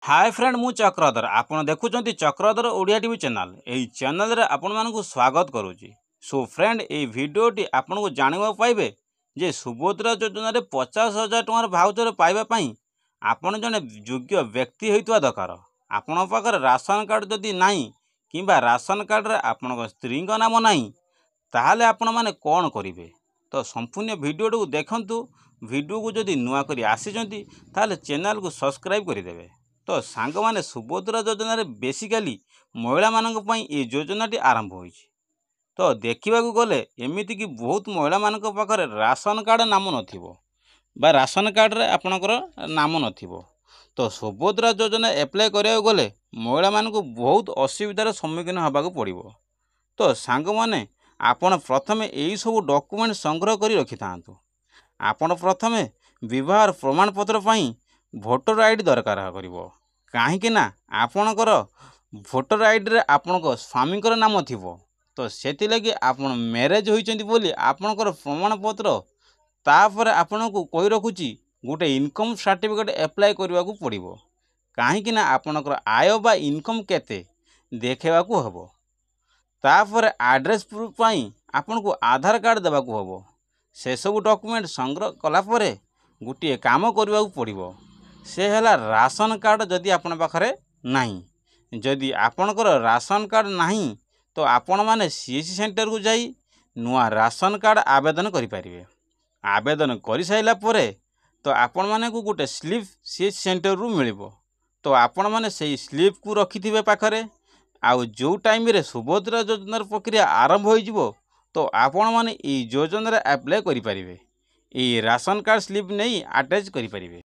Hi friend मु चक्रधर आपण देखुचंती Chakradhar Odia TV channel एही चैनल रे आपण मानकु स्वागत करूची। सो फ्रेंड ए वीडियोटी आपण को जानिबा पाइबे जे सुभद्रा योजना रे 50,000 टंकार भाउचर पाइबा पई आपण जने योग्य व्यक्ति होइतवा दरकार। आपण पाकर राशन कार्ड जदी नाही किबा राशन कार्ड रे आपण स्त्री नाम नाही ताहाले आपण माने कोन करिवे। तो संपूर्ण वीडियो को देखंतु। वीडियो को जदी नुआ करी आसीचंती ताहाले चैनल को सब्सक्राइब करि देबे। तो सांग माने सुभद्रा योजना रे बेसिकली महिला मानक पई ए योजनाटी आरंभ होइछि। तो देखा गले एमिति कि बहुत महिला मानक पाखरे राशन कार्ड नाम नथिबो बा राशन कार्ड रे आपणकर नाम नथिबो। तो सुभद्रा योजना एप्लाय करिया गले महिला मानक बहुत असुविधार सम्मुखीन होबाक पड़िबो। तो सांग माने आपण प्रथमे एई सब डॉक्यूमेंट संग्रह करी रखि थांतु। आपण प्रथमे विवाह प्रमाण पत्र पई भोटर आईडी दरकार करिवो। काहेकि ना आपणकर भोटर आईडी रे आपणको स्वामीकर नाम थिबो। तो सेति लगी आपण मैरिज होइचंती बोली आपणकर प्रमाण पत्र तापर आपणको कोइ रखुची गोटे इनकम सर्टिफिकेट अप्लाई करबाकू पड़िबो। काहेकि ना आपणकर आय बा इनकम केते देखेबाकू हबो। तापर एड्रेस प्रूफ पई आपणको आधार कार्ड देबाकू हबो। से सब डॉक्यूमेंट संग्रह कला परे गोटे काम करबाकू पड़िबो। से हला राशन कार्ड जदि आपण पाखरे नाही। जदि आपणकर राशन कार्ड नाही तो आपण माने सीएससी सेंटर को जाई नुआ राशन कार्ड आवेदन करि परिबे। आवेदन करि साइला परे तो आपण माने को गोटे स्लिप सीएससी सेंटर रु मिलिबो। तो आपण माने सेही स्लिप को रखिथिबे पाखरे। आउ जो टाइम रे सुभद्रा योजनार प्रक्रिया आरंभ होई जिवो तो आपण माने ई योजना रे अप्लाई करि परिबे। ई राशन कार्ड स्लिप नै अटैच करि परिबे।